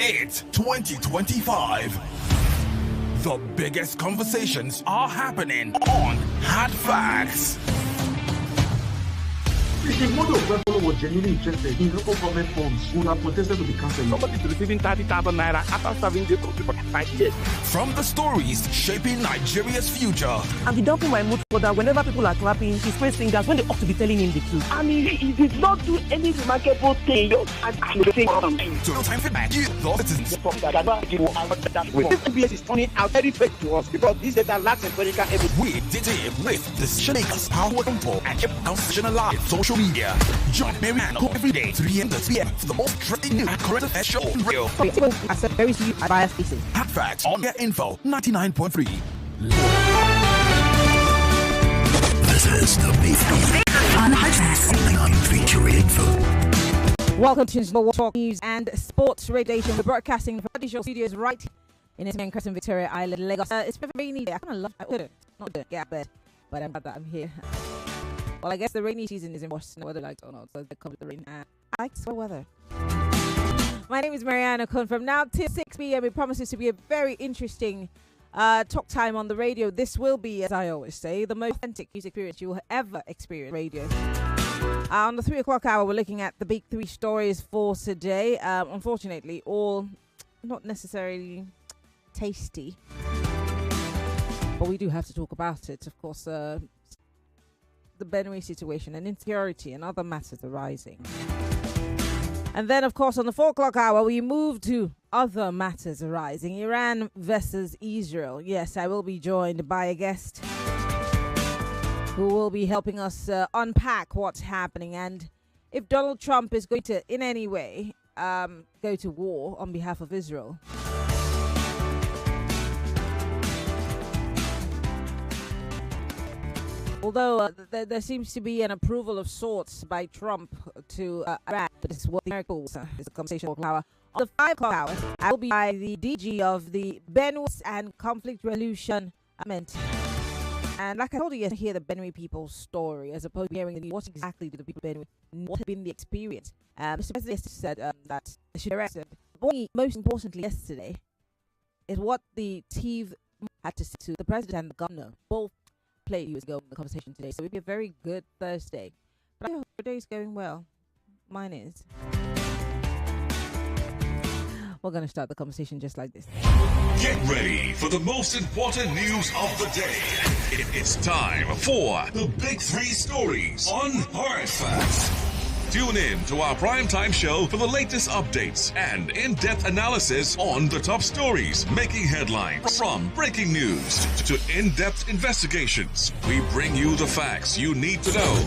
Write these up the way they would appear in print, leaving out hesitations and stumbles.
It's 2025. The biggest conversations are happening on Hard Facts. If the model of Buffalo was genuinely interested in local government funds, would have protested to be cancelled. Somebody's receiving 30,000 naira after serving the country for 5 years. From the stories shaping Nigeria's future. I'll be dumping my mood for that whenever people are clapping, he sprays fingers when they ought to be telling him the truth. I mean, he did not do any remarkable thing. So no time for back. You, the citizens. This MBS is turning out very fake to us because this data lacks empirical evidence. We did it with the Shakers Power Info and kept conversation alive. Social media. Join Maryann Okon every day, 3 a.m. to 3 p.m. for the most trending news and current affairs show on radio. I said very few biased pieces. Hard Facts on their info 99.3. This is the Beef on Hard Facts. Only on 3 info. Welcome to National Talk News and Sports Radiation. We're broadcasting from the studios right in its main Crescent, Victoria Island, Lagos. It's been rainy day. I kind of love it. Not to get out of bed, but I'm glad that I'm here. Well, I guess the rainy season is in Washington, whether liked or not, so they cover the rain. I like swell weather. My name is Maryann Okon. From now till 6 p.m. it promises to be a very interesting talk time on the radio. This will be, as I always say, the most authentic music experience you will ever experience radio. On the 3 o'clock hour, we're looking at the big 3 stories for today. Unfortunately, all not necessarily tasty, but we do have to talk about it. Of course, the Benue situation and insecurity and other matters arising. And then, of course, on the 4 o'clock hour, we move to other matters arising. Iran versus Israel. Yes, I will be joined by a guest who will be helping us unpack what's happening and if Donald Trump is going to, in any way, go to war on behalf of Israel. Although there seems to be an approval of sorts by Trump to Iran, but this is what the miracles is a conversation hour. On the 5 o'clock hour, I will be by the DG of the Benue and Conflict Resolution Amendment. And like I told you, you hear the Benue people's story as opposed to hearing the news. What exactly do the people of Benue, what has been the experience? Mr. President said that they should arrest them. But most importantly, yesterday, is what the TV had to say to the president and the governor. Both play years ago in the conversation today, so it'll be a very good Thursday. But I hope your day's going well. Mine is. We're going to start the conversation just like this. Get ready for the most important news of the day. It's time for the Big 3 Stories on Hard Facts. Tune in to our primetime show for the latest updates and in-depth analysis on the top stories making headlines. From breaking news to in-depth investigations, we bring you the facts you need to know.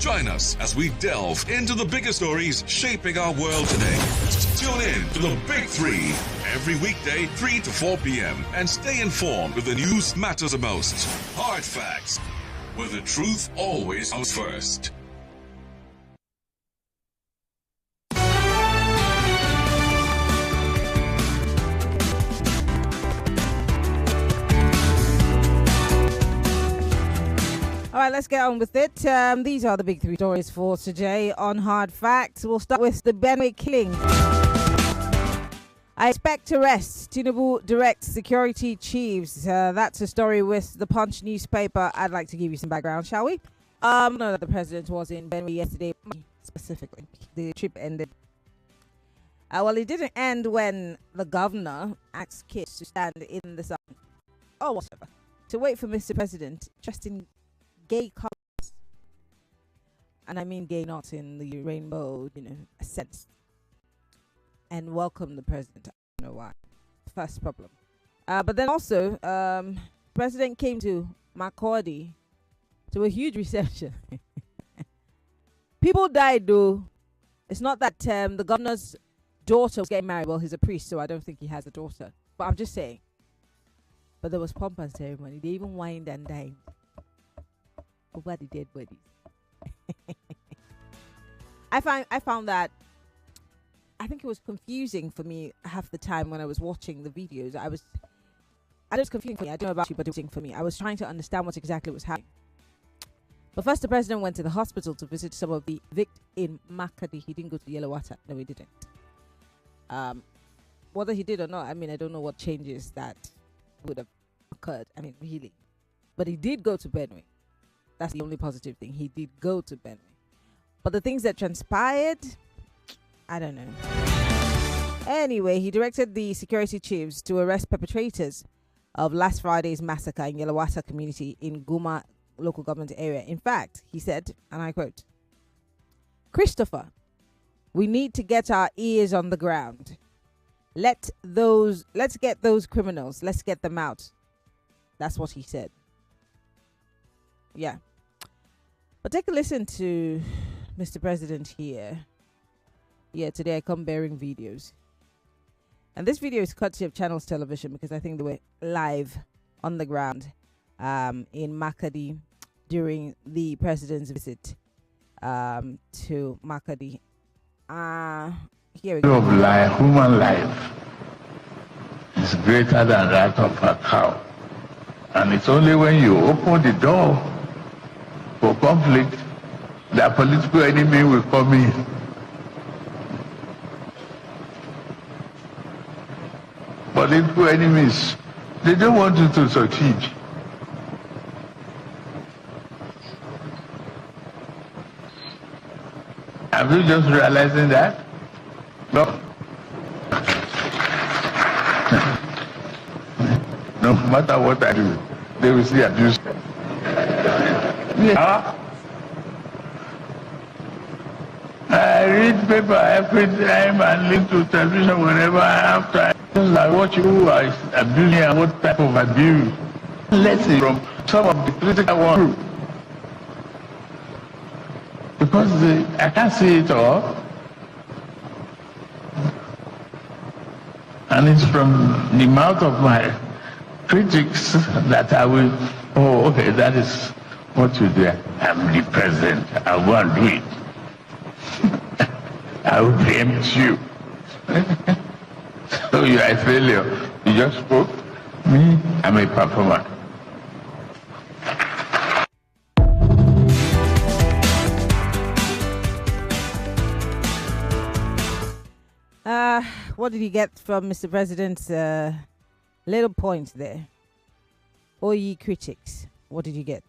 Join us as we delve into the biggest stories shaping our world today. Tune in to the Big 3 every weekday 3 to 4 p.m. and stay informed with the news matters the most. Hard Facts, where the truth always comes first. All right, let's get on with it. These are the big 3 stories for today on Hard Facts. We'll start with the Benue killing. I expect arrests. Tinubu directs security chiefs. That's a story with the Punch newspaper. I'd like to give you some background, shall we? I know that the president was in Benue yesterday, specifically. The trip ended. Well, it didn't end when the governor asked kids to stand in the sun. Or whatever. To wait for Mr. President, just in gay colors, and I mean gay not in the rainbow, sense, and welcome the president. I don't know why. First problem. But then also, president came to Makurdi to a huge reception. People died though. It's not that the governor's daughter was getting married. Well, he's a priest, so I don't think he has a daughter. But I'm just saying. But there was pomp and ceremony. They even wined and dined over the dead bodies. I found that, I think it was confusing for me half the time when I was watching the videos. I was confusing for me. I don't know about you, but it was confusing for me. I was trying to understand what exactly was happening. But first, the president went to the hospital to visit some of the victims in Makadi. He didn't go to Yellow Water. No, he didn't. whether he did or not, I mean, I don't know what changes that would have occurred. I mean, really. But he did go to Benue. That's the only positive thing. He did go to Benue. But the things that transpired, I don't know. Anyway, he directed the security chiefs to arrest perpetrators of last Friday's massacre in Yelawata community in Guma local government area. In fact, he said, and I quote, "Christopher, we need to get our ears on the ground. Let's get those criminals. Let's get them out." That's what he said. Yeah. But take a listen to Mr. President here. Yeah, today I come bearing videos. And this video is courtesy of Channels Television because I think they were live on the ground in Makadi during the president's visit to Makadi. Here we go. Of life, human life is greater than that of a cow. And it's only when you open the door for conflict that political enemy will come in. Political enemies, they don't want you to succeed. Have you just realizing that? No. No matter what I do, they will see abuse. Yeah. I read paper every time and listen to television whenever I have time. I watch who are abusing and what type of abuse. Let's see from some of the critical ones. Because I can't see it all. And it's from the mouth of my critics that I will, oh, okay, that is what you do. I'm the president. I will do it. I will preempt you. So you are a failure. You just spoke. Me, I'm a performer. What did you get from Mr. President's little point there? Or ye critics, what did you get?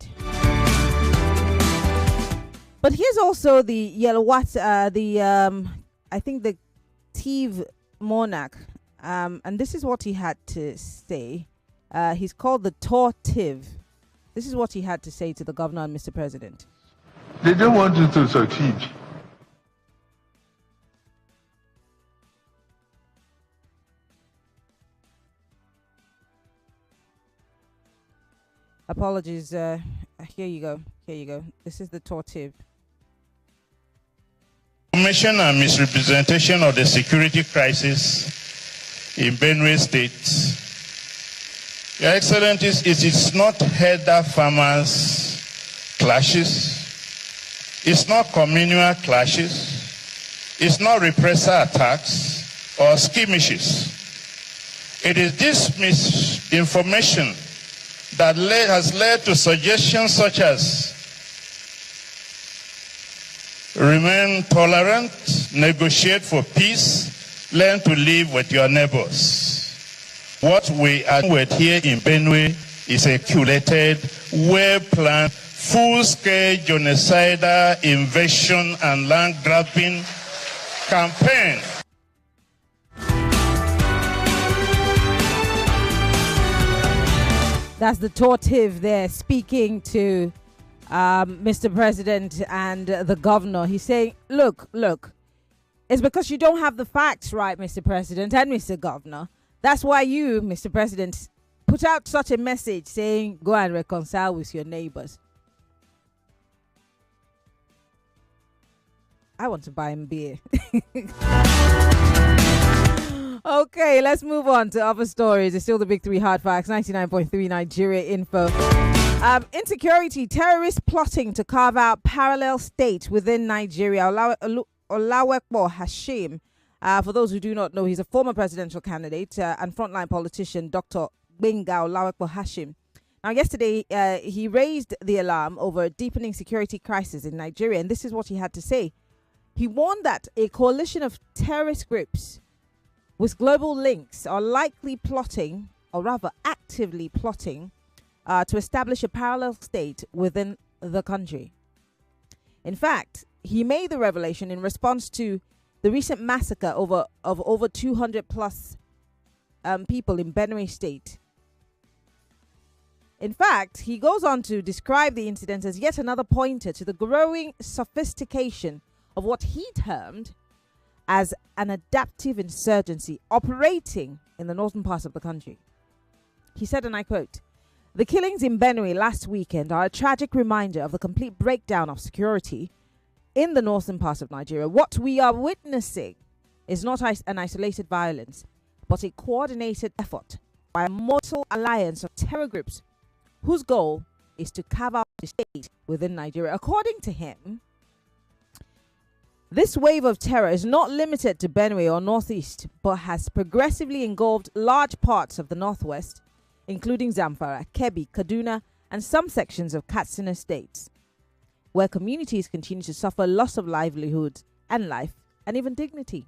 But here's also the Yelawata, I think the Tiv monarch, and this is what he had to say. He's called the Tor Tiv. This is what he had to say to the governor and Mr. President. They don't want you to succeed. Apologies. Here you go. Here you go. This is the tortive. Information and misrepresentation of the security crisis in Benue State. Your Excellencies, it is not herder farmers clashes. It's not communal clashes. It's not repressor attacks or skirmishes. It is this misinformation that has led to suggestions such as remain tolerant, negotiate for peace, learn to live with your neighbors. What we are with here in Benue is a calculated, well-planned, full-scale genocidal invasion and land-grabbing campaign. That's the tortive there speaking to Mr. President and the governor. He's saying, look, it's because you don't have the facts right, Mr. President and Mr. Governor. That's why you, Mr. President, put out such a message saying, go and reconcile with your neighbors. I want to buy him beer. Okay, let's move on to other stories. It's still the big three hard facts. 99.3 Nigeria info. Insecurity, terrorists plotting to carve out parallel state within Nigeria. Olawekbo Hashim, for those who do not know, he's a former presidential candidate and frontline politician, Dr. Gbenga Olawekbo Hashim. Now, yesterday, he raised the alarm over a deepening security crisis in Nigeria, and this is what he had to say. He warned that a coalition of terrorist groups with global links are likely plotting, or rather actively plotting, to establish a parallel state within the country. In fact, he made the revelation in response to the recent massacre of over 200 plus people in Benue state. In fact, he goes on to describe the incident as yet another pointer to the growing sophistication of what he termed as an adaptive insurgency operating in the northern parts of the country. He said, and I quote, "The killings in Benue last weekend are a tragic reminder of the complete breakdown of security in the northern parts of Nigeria. What we are witnessing is not an isolated violence, but a coordinated effort by a mortal alliance of terror groups whose goal is to carve out the state within Nigeria." According to him, this wave of terror is not limited to Benue or Northeast, but has progressively engulfed large parts of the Northwest, including Zamfara, Kebbi, Kaduna, and some sections of Katsina states, where communities continue to suffer loss of livelihood and life and even dignity.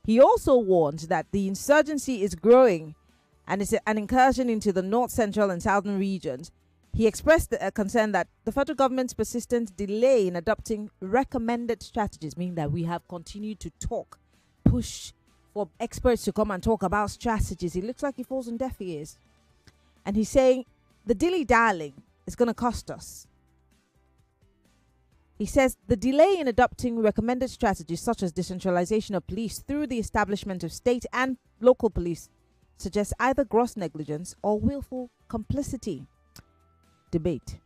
He also warned that the insurgency is growing and is an incursion into the north, central, and southern regions. He expressed a concern that the federal government's persistent delay in adopting recommended strategies, meaning that we have continued to push for experts to come and talk about strategies. It looks like he falls on deaf ears. And he's saying the dilly-dallying is going to cost us. He says the delay in adopting recommended strategies such as decentralization of police through the establishment of state and local police suggests either gross negligence or willful complicity. Debate.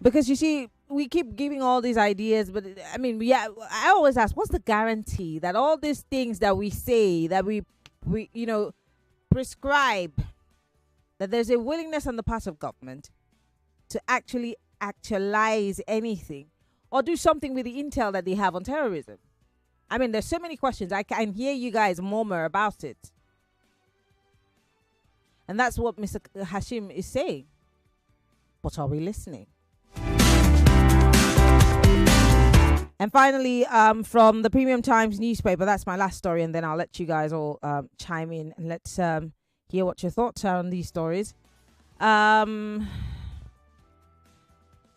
Because you see, we keep giving all these ideas, but I mean, I always ask, what's the guarantee that all these things that we say, that we prescribe, that there's a willingness on the part of government to actually actualize anything or do something with the intel that they have on terrorism? I mean, there's so many questions. I can hear you guys murmur about it. And that's what Mr. Hashim is saying. But are we listening? And finally, from the Premium Times newspaper, that's my last story, and then I'll let you guys all chime in and let's hear what your thoughts are on these stories.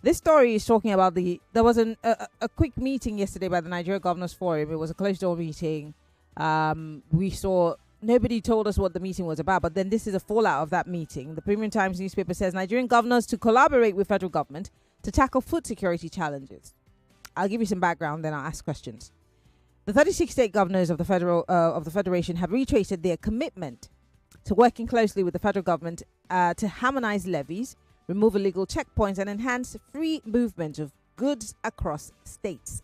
This story is talking about there was a quick meeting yesterday by the Nigeria Governors Forum. It was a closed-door meeting. Nobody told us what the meeting was about, but then this is a fallout of that meeting. The Premium Times newspaper says Nigerian governors to collaborate with federal government to tackle food security challenges. I'll give you some background, then I'll ask questions. The 36 state governors of the Federation have reiterated their commitment to working closely with the federal government to harmonize levies, remove illegal checkpoints, and enhance free movement of goods across states.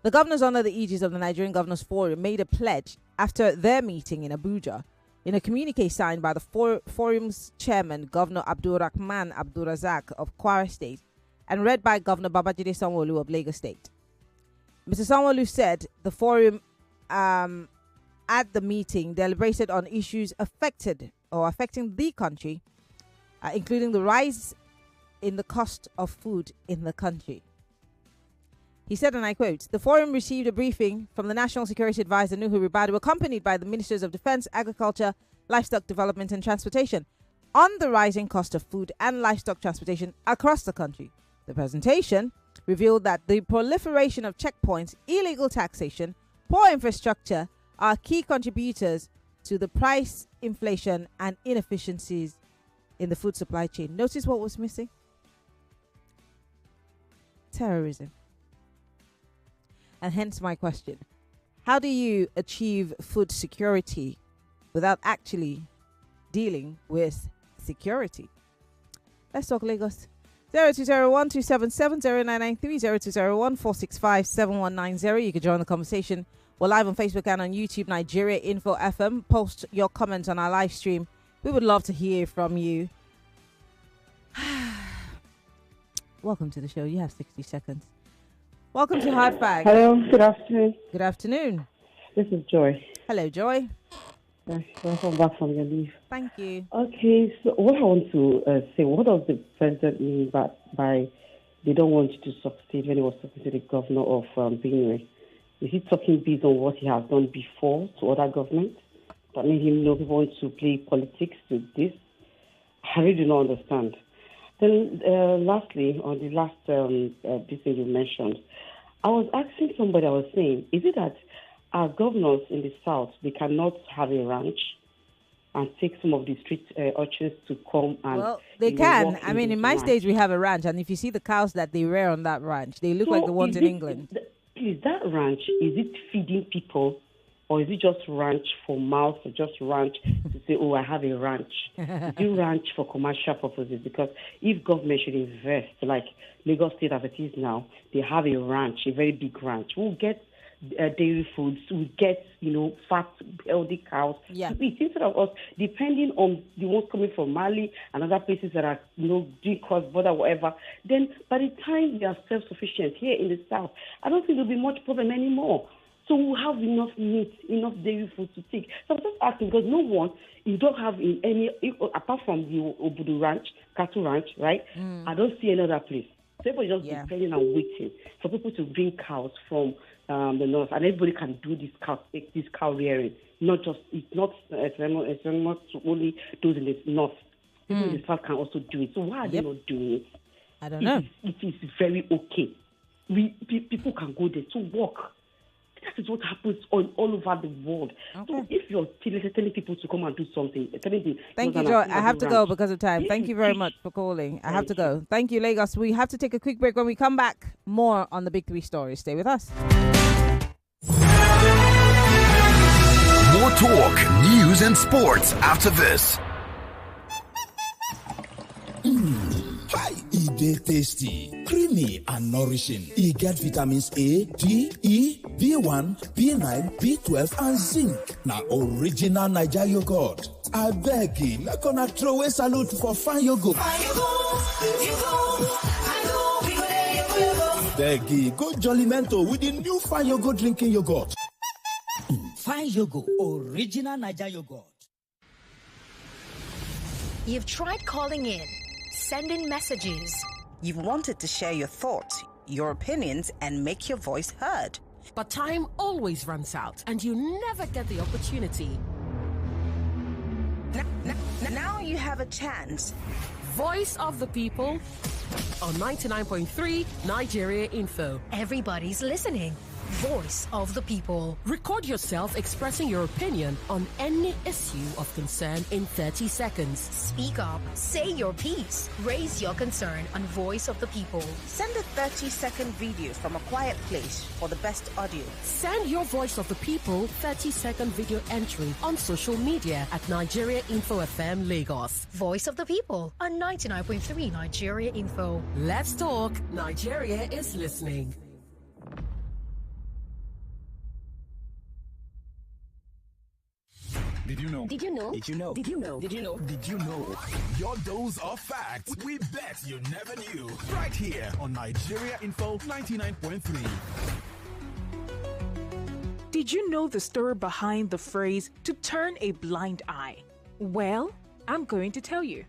The governors under the aegis of the Nigerian Governors Forum made a pledge after their meeting in Abuja in a communique signed by the forum's chairman, Governor Abdulrahman Abdulrazak of Kwara State, and read by Governor Babajide Sanwo-Olu of Lagos State. Mr. Sanwo-Olu said the forum at the meeting deliberated on issues affecting the country, including the rise in the cost of food in the country. He said, and I quote, "The forum received a briefing from the National Security Advisor, Nuhu Ribadu, accompanied by the Ministers of Defense, Agriculture, Livestock Development and Transportation, on the rising cost of food and livestock transportation across the country. The presentation revealed that the proliferation of checkpoints, illegal taxation, poor infrastructure are key contributors to the price inflation and inefficiencies in the food supply chain." Notice what was missing? Terrorism. And hence my question. How do you achieve food security without actually dealing with security? Let's talk Lagos. 0201-277-0993, 0201-465-7190. You can join the conversation. We're live on Facebook and on YouTube, Nigeria Info FM. Post your comments on our live stream. We would love to hear from you. Welcome to the show. You have 60 seconds. Welcome to Hard Facts. Hello, good afternoon. Good afternoon. This is Joy. Hello, Joy. Welcome back from your leave. Thank you. Okay, so what I want to say, what does the president mean by they don't want you to succeed when he was talking to the governor of Benue? Is he talking based on what he has done before to other governments that made him know people want to play politics to this? I really do not understand. Then lastly, on the last this thing you mentioned, I was asking somebody, I was saying, is it that our governors in the south, they cannot have a ranch and take some of the street urchins to come and... Well, they can. I mean, in my stage, we have a ranch, and if you see the cows that they rear on that ranch, they look like the ones in England. Is that ranch, is it feeding people, or is it just ranch for mouth, or just ranch to say, oh, I have a ranch? Is it ranch for commercial purposes? Because if government should invest, like Lagos State as it is now, they have a ranch, a very big ranch. We'll get dairy foods, we get, fat, healthy cows to eat instead of us depending on the ones coming from Mali and other places that are, doing cross-border, whatever. Then by the time we are self-sufficient here in the south, I don't think there'll be much problem anymore. So we'll have enough meat, enough dairy food to take. So I'm just asking, because no one, you don't have in any, apart from the Obudu ranch, cattle ranch, right? I don't see any other place. So everybody just depending and waiting for people to bring cows from the north, and everybody can do this cow rearing. It's not only those in the north. People in the south can also do it. So why are they not doing it? I don't know. It is very okay. People can go there to work. That is what happens all over the world. Okay. So if you're telling people to come and do something, thank you, Joy. I have to go because of time. Thank you very much for calling. I have to go. Thank you, Lagos. We have to take a quick break. When we come back, more on the Big Three stories. Stay with us. More talk, news, and sports after this. Hi, e dey tasty, creamy and nourishing. E get vitamins A, D, E, B1, B9, B12 and zinc. Na original Naija yogurt. I beg you, make una throw away salute for fine yogurt. Beg you, go Jollimento with the new fine yogurt drinking yogurt. Fine yogurt, original Naija yogurt. You've tried calling in, sending messages. You've wanted to share your thoughts, your opinions, and make your voice heard. But time always runs out, and you never get the opportunity. Now you have a chance. Voice of the People on 99.3 Nigeria Info. Everybody's listening. Voice of the People. Record yourself expressing your opinion on any issue of concern in 30 seconds. Speak up, say your piece, raise your concern on Voice of the People. Send a 30-second video from a quiet place for the best audio. Send your Voice of the People 30-second video entry on social media at Nigeria Info FM Lagos. Voice of the People on 99.3 Nigeria Info. Let's talk. Nigeria is listening. Did you know? Did you know? Did you know? Did you know? Did you know? Did you know? Your dose of facts we bet you never knew. Right here on Nigeria Info 99.3. Did you know the story behind the phrase to turn a blind eye? Well, I'm going to tell you.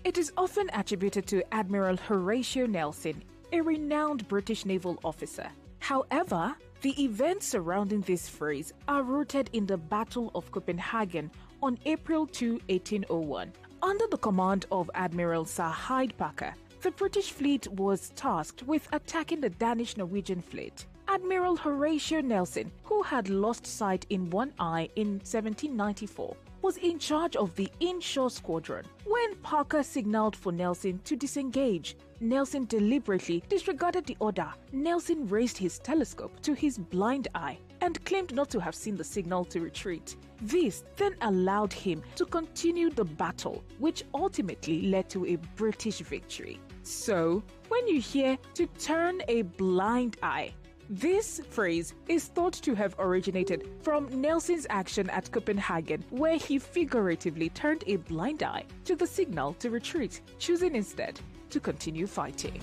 It is often attributed to Admiral Horatio Nelson, a renowned British naval officer. However, the events surrounding this phrase are rooted in the Battle of Copenhagen on April 2, 1801. Under the command of Admiral Sir Hyde Parker, the British fleet was tasked with attacking the Danish-Norwegian fleet. Admiral Horatio Nelson, who had lost sight in one eye in 1794, was in charge of the inshore squadron. When Parker signaled for Nelson to disengage, Nelson deliberately disregarded the order. Nelson raised his telescope to his blind eye and claimed not to have seen the signal to retreat. This then allowed him to continue the battle, which ultimately led to a British victory. So, when you hear to turn a blind eye, this phrase is thought to have originated from Nelson's action at Copenhagen, where he figuratively turned a blind eye to the signal to retreat, choosing instead to continue fighting.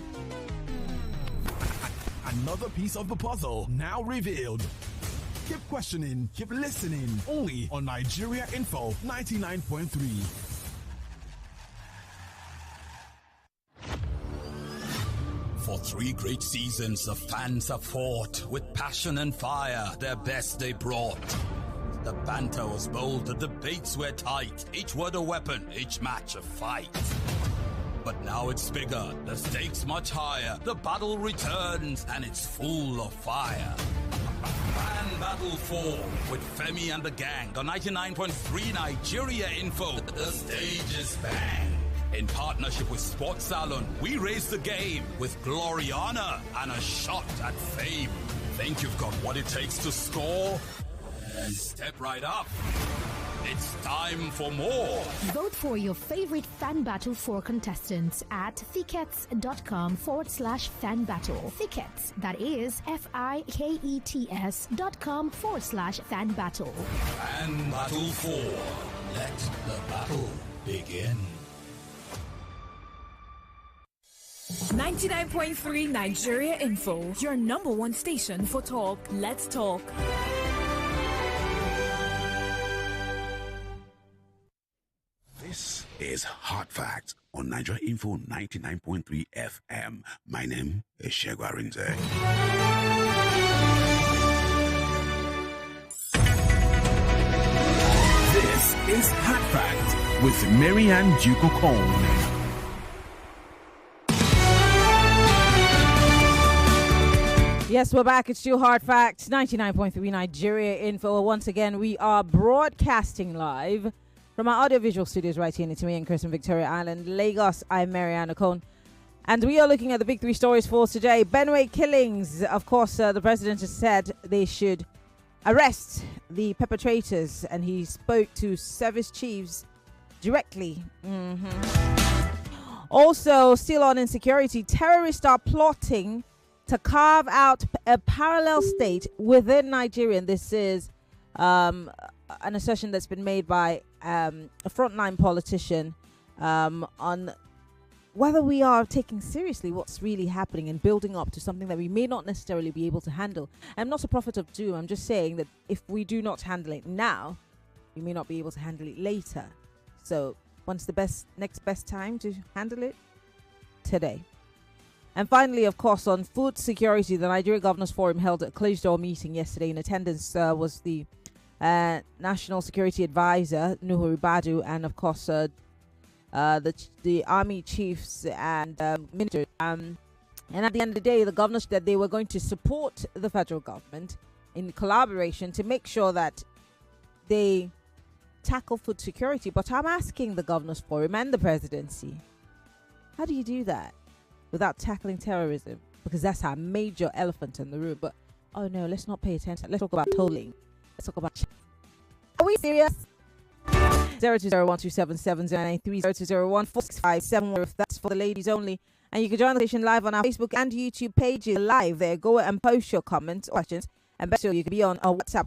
Another piece of the puzzle now revealed. Keep questioning, keep listening. Only on Nigeria Info 99.3. For 3 great seasons, the fans have fought with passion and fire. Their best they brought. The banter was bold, the debates were tight. Each word a weapon, each match a fight. But now it's bigger, the stakes much higher. The battle returns, and it's full of fire. Fan Battle 4 with Femi and the gang on 99.3 Nigeria Info. The stage is bang. In partnership with Sports Salon, we raise the game with glory, honor, and a shot at fame. Think you've got what it takes to score? Then step right up. It's time for more. Vote for your favorite Fan Battle 4 contestants at thickets.com/fan battle. Thickets, that is FIKETS.com/fan battle. Fan Battle 4. Let the battle begin. 99.3 Nigeria Info, your number one station for talk. Let's talk. This is Hard Facts on Nigeria Info 99.3 FM. My name is Shegwa Rinze. This is Hard Facts with Maryann Okon. Yes, we're back. It's still Hard Facts, 99.3 Nigeria Info. Once again, we are broadcasting live from our audiovisual studios right here in Itimi and Chris in Victoria Island, Lagos. I'm Maryann Okon. And we are looking at the big 3 stories for today. Benue killings. Of course, the president has said they should arrest the perpetrators, and he spoke to service chiefs directly. Also, still on insecurity, terrorists are plotting to carve out a parallel state within Nigeria. And this is an assertion that's been made by a frontline politician on whether we are taking seriously what's really happening and building up to something that we may not necessarily be able to handle. I'm not a prophet of doom. I'm just saying that if we do not handle it now, we may not be able to handle it later. So when's the next best time to handle it? Today. And finally, of course, on food security, the Nigeria Governors Forum held a closed-door meeting yesterday. In attendance was the National Security Advisor, Nuhu Ribadu, and, of course, the army chiefs and ministers. And at the end of the day, the governors said they were going to support the federal government in collaboration to make sure that they tackle food security. But I'm asking the Governors Forum and the presidency, how do you do that without tackling terrorism? Because that's our major elephant in the room. But, oh no, let's not pay attention. Let's talk about tolling. Let's talk about... Are we serious? 0201277093, that's for the ladies only. And you can join the station live on our Facebook and YouTube pages live there. Go and post your comments or questions. And best of all, you can be on our WhatsApp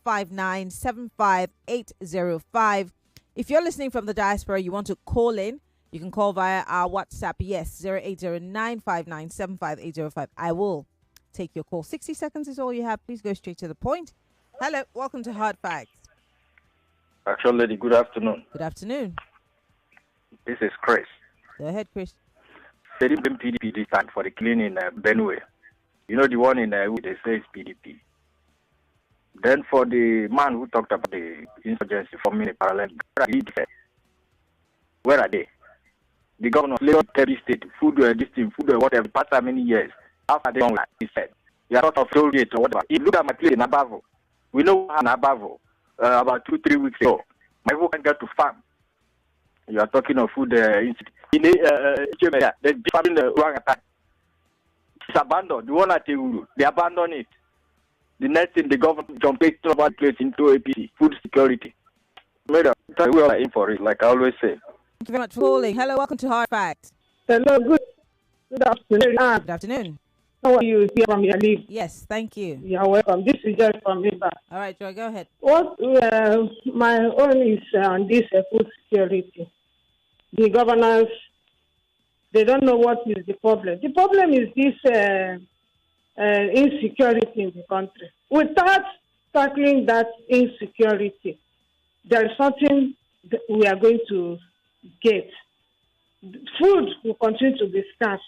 0809597585. If you're listening from the diaspora, you want to call in, you can call via our WhatsApp, yes, 0809597585. I will take your call. 60 seconds is all you have. Please go straight to the point. Hello, welcome to Hard Facts. Actual lady, good afternoon. Good afternoon. This is Chris. Go ahead, Chris. They didn't blame PDP this time for the killing in Benue. You know the one in they say is PDP. Then for the man who talked about the insurgency forming a parallel, where are they? The governor of every state, food, whatever, past how many years, after they don't, he said, you are not of toll gate or whatever. If you look at my place in Abavo, we know in Abavo, about 2-3 weeks ago, my people can get to farm. You are talking of food institute. In the farming the orangutan. It's abandoned. The one at Teuru, they abandoned it. The next thing, the government jumped about place into APC, food security. We are in for it, like I always say. Thank you very much for calling. Hello, welcome to Hard Facts. Hello, good afternoon. Good afternoon. How are you? Here from your league? Yes, thank you. You're welcome. This is just from Iba. All right, Joy, go ahead. What my own is on this food security. The governors, they don't know what is the problem. The problem is this insecurity in the country. without tackling that insecurity, there is something that we are going to get. Food will continue to be scarce.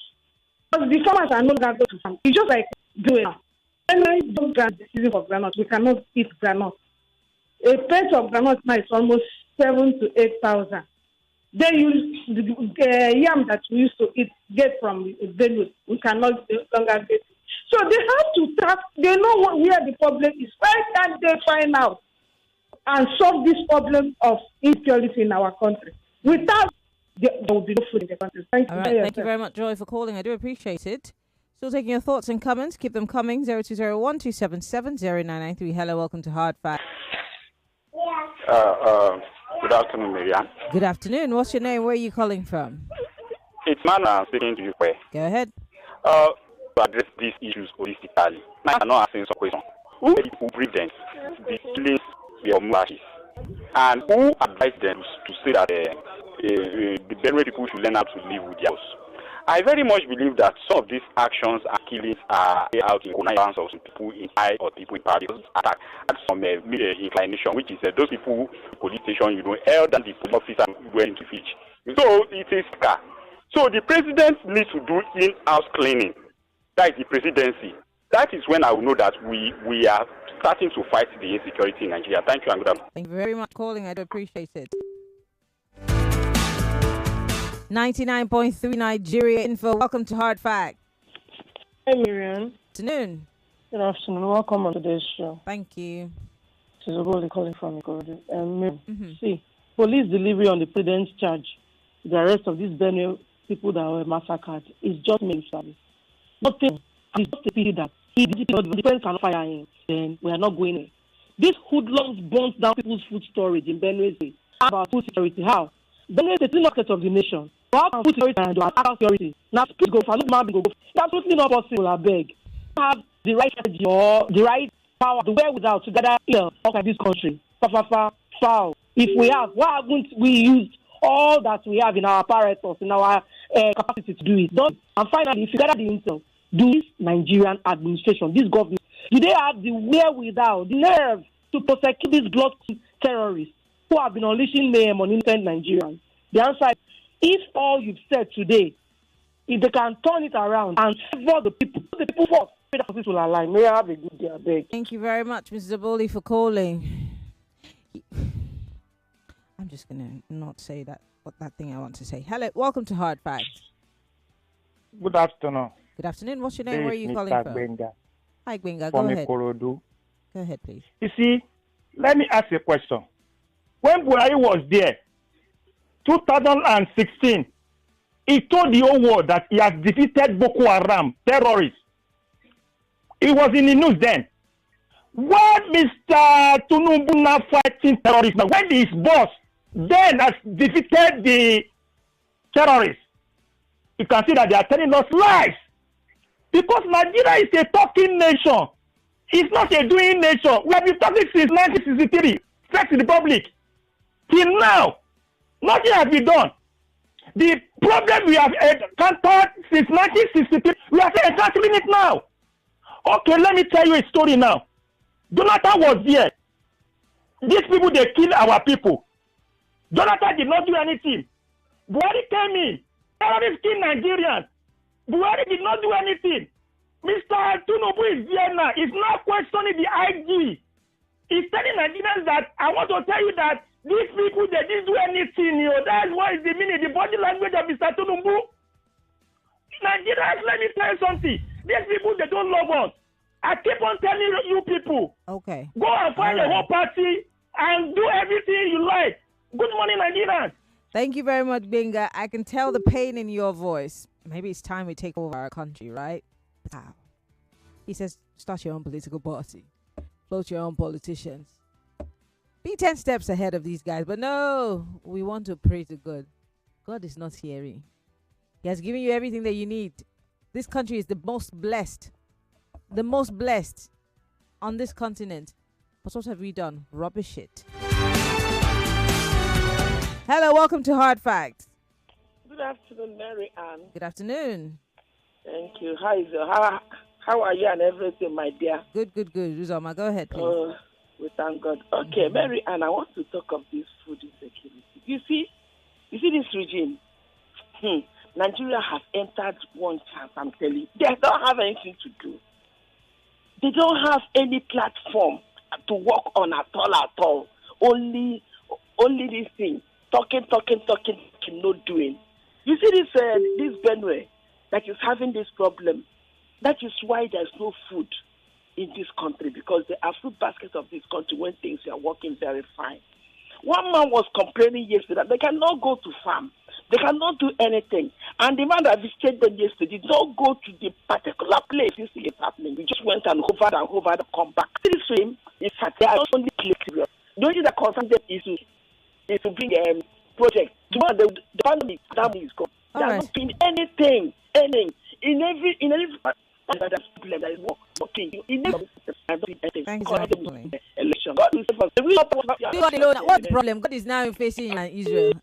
Because the farmers are no longer going to farm. It's just like doing. When I don't grant the season for granite, we cannot eat granite. A plate of granite now is almost 7,000 to 8,000. Then the yam that we used to get from Benue, we cannot longer get it. So they have to track. They know where the problem is. Why can't they find out and solve this problem of insecurity in our country? Without there will be no food in the country. Thank you. All right, thank you very much, Joy, for calling. I do appreciate it. Still taking your thoughts and comments. Keep them coming. 0201-277-0993. Hello, welcome to Hard Fact. Good afternoon, Maryann. Good afternoon. What's your name? Where are you calling from? It's Mana speaking to you. Go ahead. To address these issues holistically, I'm not asking some question. Who prevents the killings of Mubashis? And who advised them to say that the Benue people should learn how to live with theirs? I very much believe that some of these actions and killings are out in connivance of some people in high or people in power. Attack at some inclination, which is those people in police station, held than the police officer went into fish. So it is car. So the president needs to do in-house cleaning. That is the presidency. That is when I will know that we are starting to fight the insecurity in Nigeria. Thank you and good afternoon. Thank you very much for calling. I do appreciate it. 99.3 Nigeria Info. Welcome to Hard Fact. Hi, Maryann. Afternoon. Good afternoon. Welcome on today's show. Thank you. This is Oboli calling from Ikorodu. See, police delivery on the president's charge, the arrest of these Benue people that were massacred, is just main service. Nothing. It's just a pity that if the defense cannot fire him, then we are not going in. These hoodlums burnt down people's food storage in Benue State. How about food security? How? Benue State is the market of the nation. How can food security and attack security? Now, please go for no man go. That's absolutely not possible. I beg. Have the right strategy or the right power, the wherewithal to gather here outside this country. Foul. If we have, why haven't we used all that we have in our apparatus, in our capacity to do it? And finally, if you gather the intel, do this Nigerian administration, this government, do they have the wherewithal, the nerve to prosecute these blood terrorists who have been unleashing mayhem on innocent Nigerians? The answer is, if all you've said today, if they can turn it around and favor the people first, the people will align. May I have a good day, I beg. Thank you very much, Mr. Zaboli, for calling. I'm just going to not say that thing I want to say. Hello, welcome to Hard Facts. Good afternoon. Good afternoon. What's your name? Where are you calling from? Benga. Hi, Gbenga. From Go ahead. Ikorodu. Go ahead, please. You see, let me ask you a question. When Buhari was there, 2016, he told the whole world that he has defeated Boko Haram terrorists. It was in the news then. Why Mr. Tinubu now fighting terrorists now? When his boss then has defeated the terrorists, you can see that they are telling us lies. Because Nigeria is a talking nation. It's not a doing nation. We have been talking since 1963, First Republic. Till now, nothing has been done. The problem we have encountered since 1963, we are still encountering it now. Okay, let me tell you a story now. Jonathan was there. These people, they kill our people. Jonathan did not do anything. Buhari came in. Terrorists kill Nigerians. Buhari did not do anything. Mr. Tinubu is there now. He's not questioning the IG. He's telling Nigerians that I want to tell you that these people, they didn't do anything. That's what is the meaning, the body language of Mr. Tinubu. Nigerians, let me tell you something. These people, they don't love us. I keep on telling you people. Okay. Go and find a whole party and do everything you like. Good morning, Nigerians. Thank you very much, Gbenga. I can tell the pain in your voice. Maybe it's time we take over our country, right? How? He says, start your own political party. Vote your own politicians. Be 10 steps ahead of these guys. But no, we want to pray to God. God is not hearing. He has given you everything that you need. This country is the most blessed. The most blessed on this continent. But what have we done? Rubbish it. Hello, welcome to Hard Facts. Good afternoon, Maryann. Good afternoon. Thank you. How are you and everything, my dear? Good. Uzoma, go ahead, please. We thank God. Okay, Mary, and I want to talk of this food insecurity. You see this regime. Nigeria has entered one chance. I'm telling you, they don't have anything to do. They don't have any platform to work on at all. Only this thing, talking, not doing. You see this Benue that is having this problem. That is why there's no food in this country, because there are food baskets of this country when things are working very fine. One man was complaining yesterday that they cannot go to farm. They cannot do anything. And the man that visited them yesterday did not go to the particular place this thing is happening. We just went and hovered and come back. This film, in fact, they are not only serious. The only thing that concerns them is to bring a project. Tomorrow, the pandemic is gone. They are not doing anything. In every that is working. Thanks for election. God is what's the problem? God is now facing Israel.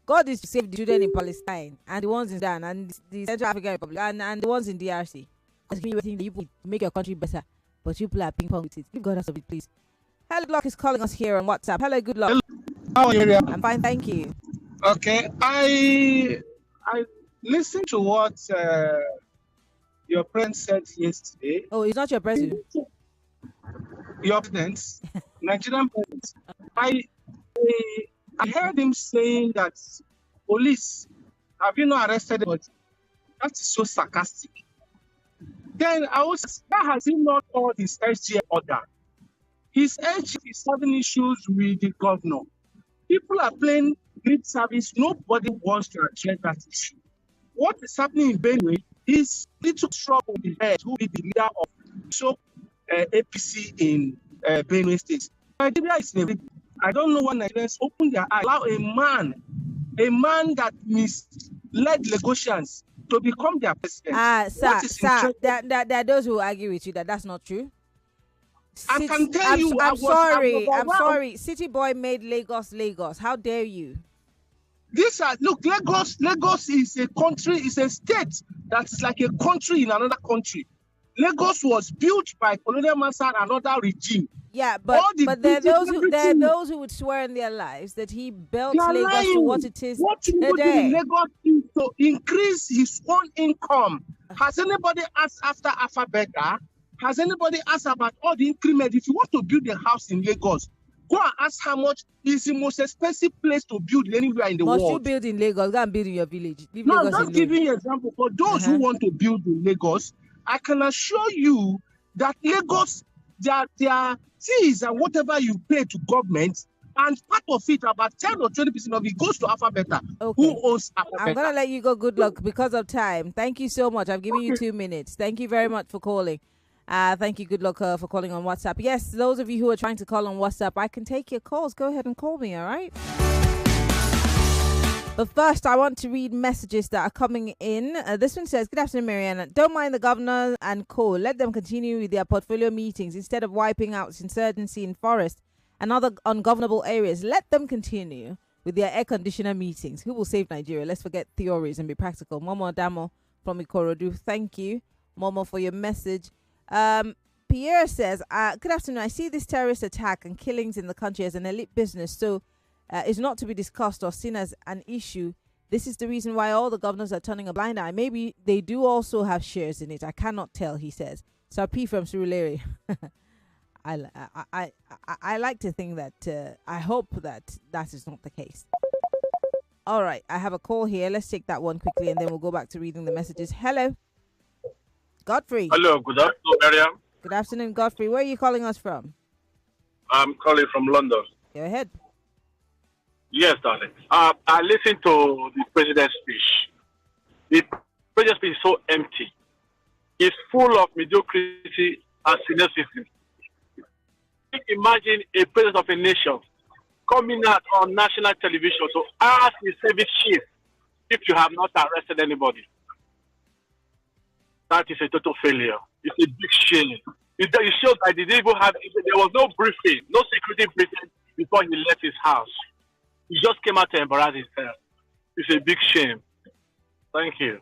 God is to save the children in Palestine and the ones in Sudan and the Central African Republic and the ones in DRC. Because you think that you make your country better, but you play ping pong with it. Give God us a bit, please. Hello, Good Luck is calling us here on WhatsApp. Hello, Good Luck. How are you? I'm fine, thank you. Okay, I listened to what your friend said yesterday. Oh, he's not your president. Your president, Nigerian president. I heard him saying that police have you not arrested him? But that is so sarcastic. Then I was, why has he not called his SGF order? His SGF is having issues with the governor. People are playing lip service. Nobody wants to address that issue. What is happening in Benue is little trouble with the head, who is the leader of APC in Benue State. Nigeria is in a I don't know why Nigerians open their eyes, allow a man that misled Lagosians to become their president. Sir, there are those who argue with you that that's not true. I can tell you. I'm sorry. City boy made Lagos. How dare you? Look, Lagos is a country, is a state that's like a country in another country. Lagos was built by colonial master and another regime. Yeah, but there are those who would swear in their lives that he built Lagos to what it is today. Lagos is to increase his own income. Has anybody asked after Alphabeta? Has anybody asked about all the increment? If you want to build a house in Lagos, go and ask how much is the most expensive place to build anywhere in the world. Must you build in Lagos? Go and build in your village. I'm just giving you an example. For those who want to build in Lagos, I can assure you that Lagos, their fees and whatever you pay to government, and part of it, about 10 or 20% of it, goes to Alphabeta. Okay. Who owns Alphabeta? I'm going to let you go, Good Luck, because of time. Thank you so much. I've given you 2 minutes. Thank you very much for calling. Thank you, Good Luck, for calling on WhatsApp. Yes, those of you who are trying to call on WhatsApp, I can take your calls. Go ahead and call me, all right? But first, I want to read messages that are coming in. This one says, good afternoon, Maryann. Don't mind the governor and co. Let them continue with their portfolio meetings instead of wiping out insurgency in forest and other ungovernable areas. Let them continue with their air conditioner meetings. Who will save Nigeria? Let's forget theories and be practical. Momo Damo from Ikorodu. Thank you, Momo, for your message. Pierre says, good afternoon. I see this terrorist attack and killings in the country as an elite business. So is not to be discussed or seen as an issue. This is the reason why all the governors are turning a blind eye. Maybe they do also have shares in it. I cannot tell, he says. So P from Surulere. I like to think that, I hope that is not the case. All right, I have a call here. Let's take that one quickly and then we'll go back to reading the messages. Hello. Godfrey. Hello, good afternoon, Maryann. Good afternoon, Godfrey. Where are you calling us from? I'm calling from London. Go ahead. Yes, darling. I listened to the president's speech. The president's speech is so empty. It's full of mediocrity and cynicism. Imagine a president of a nation coming out on national television to ask the service chief if you have not arrested anybody. That is a total failure. It's a big shame. It shows that they didn't even have, there was no briefing, no security briefing before he left his house. He just came out to embarrass himself. It's a big shame. Thank you.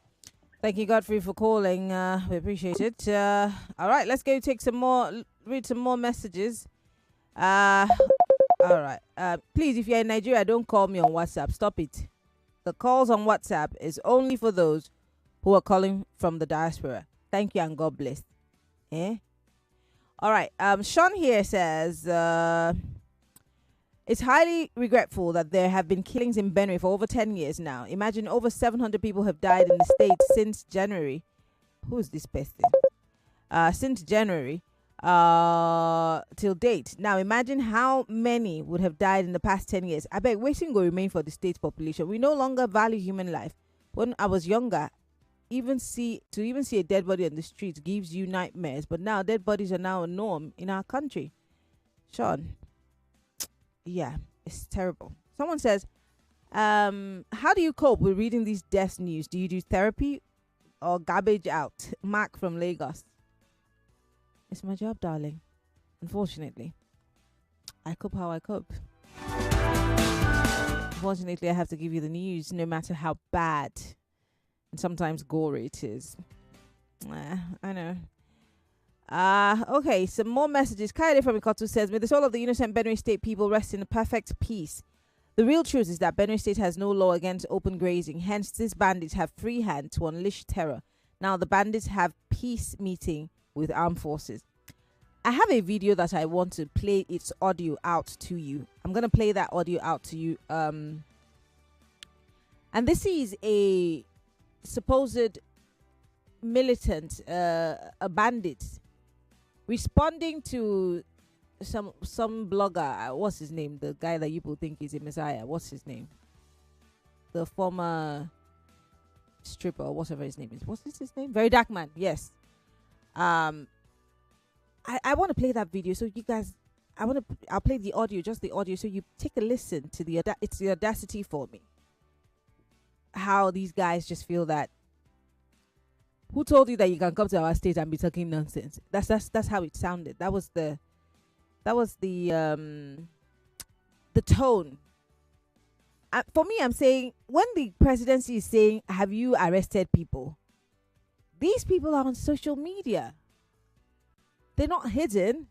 Thank you, Godfrey, for calling. We appreciate it. All right, let's go read some more messages. All right. Please, if you're in Nigeria, don't call me on WhatsApp. Stop it. The calls on WhatsApp is only for those who are calling from the diaspora. Thank you and God bless. All right. Sean here says, it's highly regretful that there have been killings in Benue for over 10 years now. Imagine over 700 people have died in the state since January. Who's this person? Since January till date. Now imagine how many would have died in the past 10 years. I beg waiting will remain for the state's population. We no longer value human life. When I was younger, even see a dead body on the streets gives you nightmares. But now dead bodies are now a norm in our country. Sean. Yeah, it's terrible. Someone says, how do you cope with reading these death news? Do you do therapy or garbage out? Mark from Lagos. It's my job, darling. Unfortunately, I cope how I cope. Unfortunately, I have to give you the news no matter how bad and sometimes gory it is. I know. Okay, some more messages. Kaide from Ikotu says, may the soul of the innocent Benue State people rest in perfect peace. The real truth is that Benue State has no law against open grazing. Hence, these bandits have free hand to unleash terror. Now, the bandits have peace meeting with armed forces. I have a video that I want to play its audio out to you. I'm going to play that audio out to you. And this is a supposed militant, a bandit, responding to some blogger. What's his name? The guy that you people think is a messiah. What's his name? The former stripper, whatever his name is. What's his name? Very Dark Man. Yes. I want to play that video so you guys. I'll play the audio, just the audio, so you take a listen to it's the audacity for me. How these guys just feel that. Who told you that you can come to our state and be talking nonsense? That's how it sounded. That was the tone. For me, I'm saying when the presidency is saying, "Have you arrested people?" These people are on social media. They're not hidden.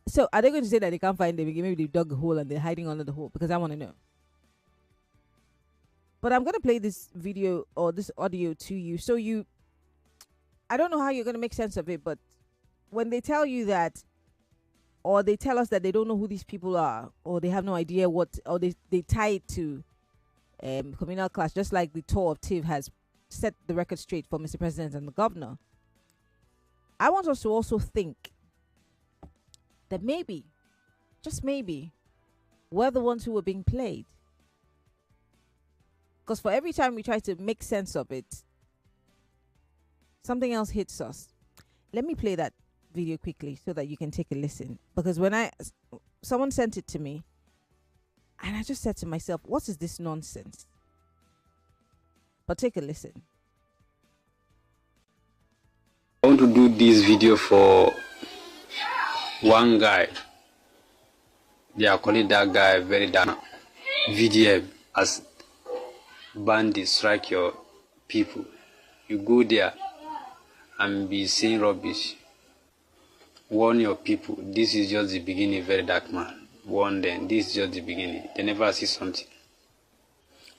So are they going to say that they can't find them? Maybe they dug a hole and they're hiding under the hole? Because I want to know. But I'm going to play this video or this audio to you. So I don't know how you're going to make sense of it, but when they tell you that, or they tell us that they don't know who these people are, or they have no idea what, or they tie it to communal class, just like the tour of TIV has set the record straight for Mr. President and the governor. I want us to also think that maybe, just maybe, we're the ones who were being played. Because for every time we try to make sense of it, something else hits us. Let me play that video quickly so that you can take a listen. Because someone sent it to me, and I just said to myself, what is this nonsense? But take a listen. I want to do this video for one guy. They are calling that guy very dark. VDM as bandits strike your people. You go there and be saying rubbish. Warn your people. This is just the beginning, very dark man. Warn them. This is just the beginning. They never see something.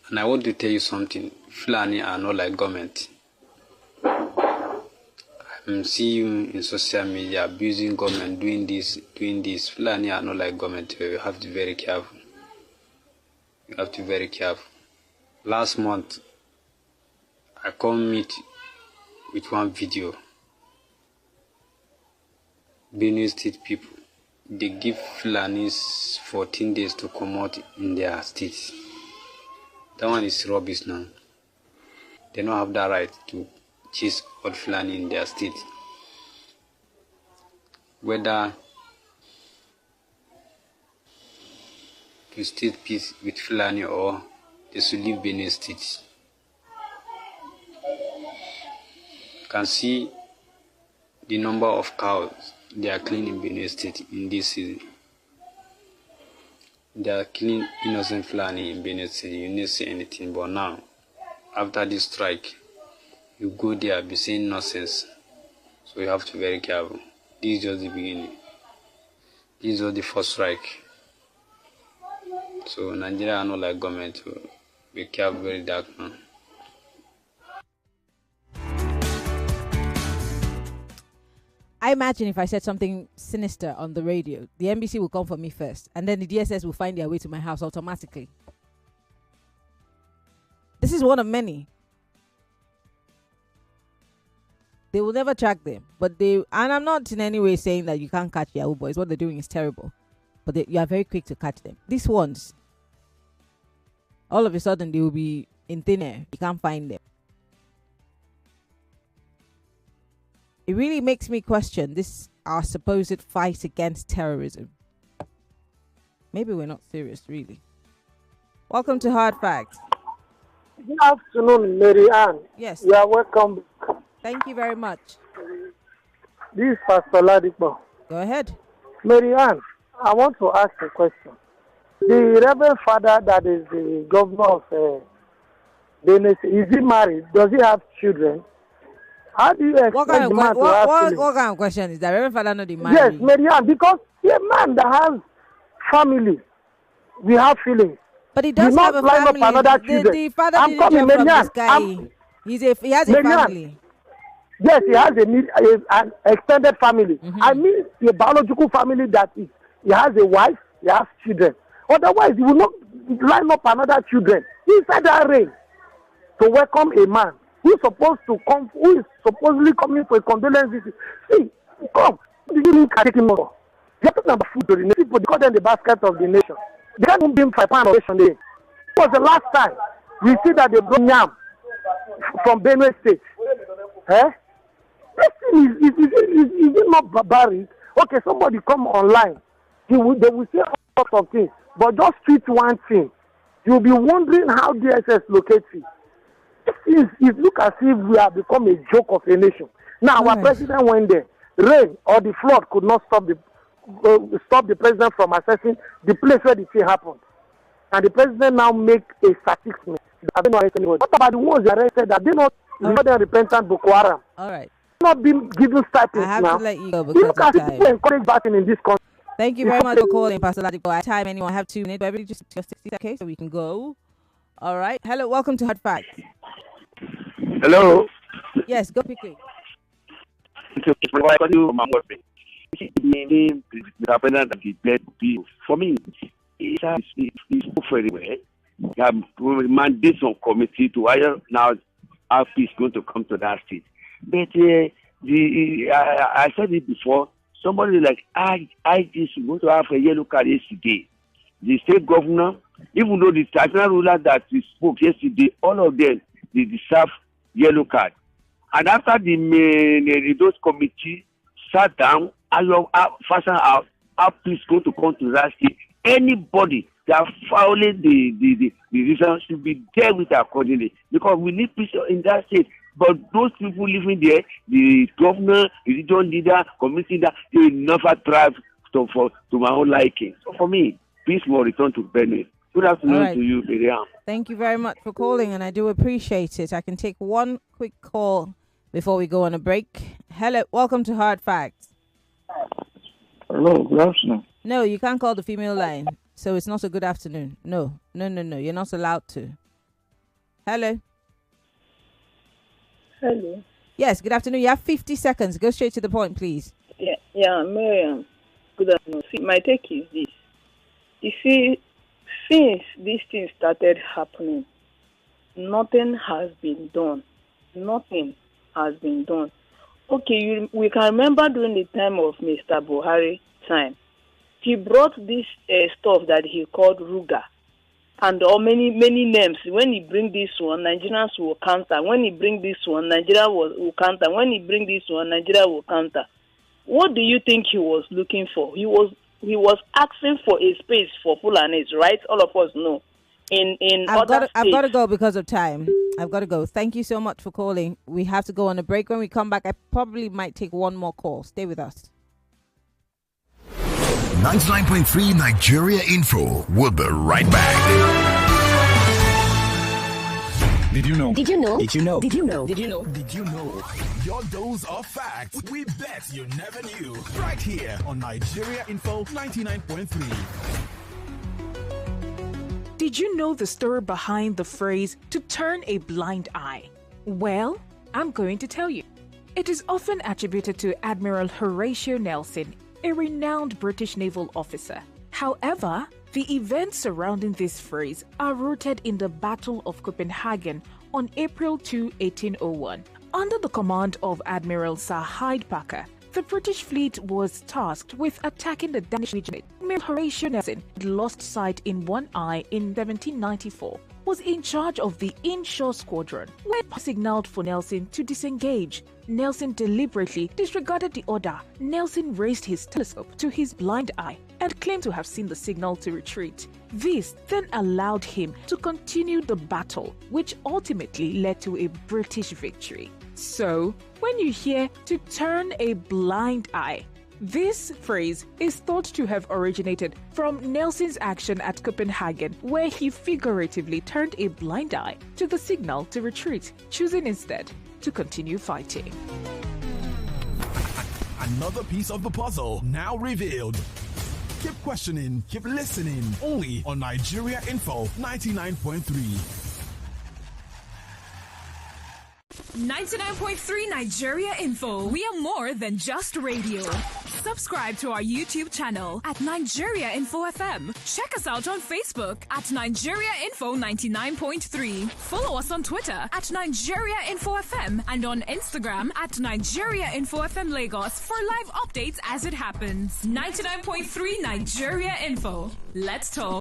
And I want to tell you something. Fulani are not like government. I'm seeing you in social media abusing government, doing this. Fulani are not like government. You have to be very careful. You have to be very careful. Last month, I come meet with one video. Benue State people, they give Fulanis 14 days to come out in their states. That one is rubbish now. They don't have that right to chase all Fulani in their state. Whether to state peace with Fulani or they should leave Benue State. You can see the number of cows they are killing in Benue State in this season. They are killing innocent Fulani in Benue State. You didn't say anything, but now, after this strike, You go there, be saying nonsense. So you have to be very careful. This is just the beginning. This is just the first strike. So Nigeria are not like government to be careful, very dark now. I imagine if I said something sinister on the radio, the NBC will come for me first, and then the DSS will find their way to my house automatically. This is one of many. They will never track them, and I'm not in any way saying that you can't catch Yahoo boys. What they're doing is terrible, but you are very quick to catch them. These ones, all of a sudden, they will be in thin air. You can't find them. It really makes me question this, our supposed fight against terrorism. Maybe we're not serious, really. Welcome to Hard Facts. Good afternoon, Maryann. Yes. You are welcome. Thank you very much. This is Pastor Ladipo. Go ahead. Maryann, I want to ask a question. The Reverend Father that is the governor of Benue, is he married? Does he have children? How do you expect what kind of question is that? Reverend Father not the man? Yes, Maryann, because a man that has family, we have feelings. But he does have a family. The father didn't jump from the sky. He has a family. Yes, he has an extended family. Mm-hmm. I mean a biological family that is, he has a wife, he has children. Otherwise, he will not line up another children inside that rain to welcome a man who is supposedly coming for a condolence visit. See, come, you didn't take him over. You're talking about food to the nation. People call them the basket of the nation. They haven't been for a pound of nation day. It was the last time we see that they brought yam from Benue State. Eh? This thing is it not barbaric? Okay, somebody come online. They will say all sorts of things. But just tweet one thing. You'll be wondering how DSS locates it. It looks as if we have become a joke of a nation. Now, our president went there. Rain or the flood could not stop the president from assessing the place where the thing happened. And the president now make a statistic. That they not arrest anybody. What about the ones they arrested that they not repentant Boko Haram? All right. Not been given stipends now. I have to let you go because of time. People encourage batting in this country. Thank you very much for calling, Pastor Ladipo. At time, anyone have 2 minutes? Everybody just 60 seconds so we can go. All right. Hello. Welcome to Hard Facts. Hello. Yes, go quickly. For me, it's very well. Mandate some committee to hire now how peace going to come to that state. But I said it before. Somebody like I just going to have a yellow card yesterday. The state governor, even though the traditional ruler that we spoke yesterday, all of them they deserve yellow card. And after those committee sat down, fasten out how peace going to come to that state. Anybody that following the decision should be dealt with accordingly because we need peace in that state. But those people living there, the governor, the region leader, community leader, they will never thrive to my own liking. So for me, peace will return to Benue. Good afternoon to you, Maryann. Thank you very much for calling, and I do appreciate it. I can take one quick call before we go on a break. Hello, welcome to Hard Facts. Hello, good afternoon. No, you can't call the female line, so it's not a good afternoon. No, you're not allowed to. Hello. Hello. Yes, good afternoon. You have 50 seconds. Go straight to the point, please. Yeah, Maryann. Good afternoon. See, my take is this. You see, since this thing started happening, nothing has been done. Nothing has been done. Okay, we can remember during the time of Mr. Buhari time, he brought this stuff that he called Ruga. And many names. When he bring this one, Nigerians will counter. When he bring this one, Nigeria will counter. When he bring this one, Nigeria will counter. What do you think he was looking for? He was asking for a space for Fulanis, right? All of us know. I've got to go because of time. I've got to go. Thank you so much for calling. We have to go on a break. When we come back, I probably might take one more call. Stay with us. 99.3 Nigeria Info. We'll be right back. Did you know? Did you know? Did you know? Did you know? Did you know? Did you know? Your dose of facts we bet you never knew. Right here on Nigeria Info 99.3. Did you know the story behind the phrase to turn a blind eye? Well, I'm going to tell you. It is often attributed to Admiral Horatio Nelson, a renowned British naval officer. However, the events surrounding this phrase are rooted in the Battle of Copenhagen on April 2, 1801. Under the command of Admiral Sir Hyde Parker, the British fleet was tasked with attacking the Danish region. Admiral Horatio Nelson had lost sight in one eye in 1794, was in charge of the inshore squadron. When signaled for Nelson to disengage, Nelson deliberately disregarded the order. Nelson raised his telescope to his blind eye and claimed to have seen the signal to retreat. This then allowed him to continue the battle, which ultimately led to a British victory. So, when you hear to turn a blind eye, this phrase is thought to have originated from Nelson's action at Copenhagen, where he figuratively turned a blind eye to the signal to retreat, choosing instead to continue fighting. Another piece of the puzzle now revealed. Keep questioning, keep listening, only on Nigeria Info 99.3. 99.3 Nigeria Info. We are more than just radio. Subscribe to our YouTube channel at Nigeria Info FM. Check us out on Facebook at Nigeria Info 99.3. Follow us on Twitter at Nigeria Info FM and on Instagram at Nigeria Info FM Lagos for live updates as it happens. 99.3 Nigeria Info. Let's talk.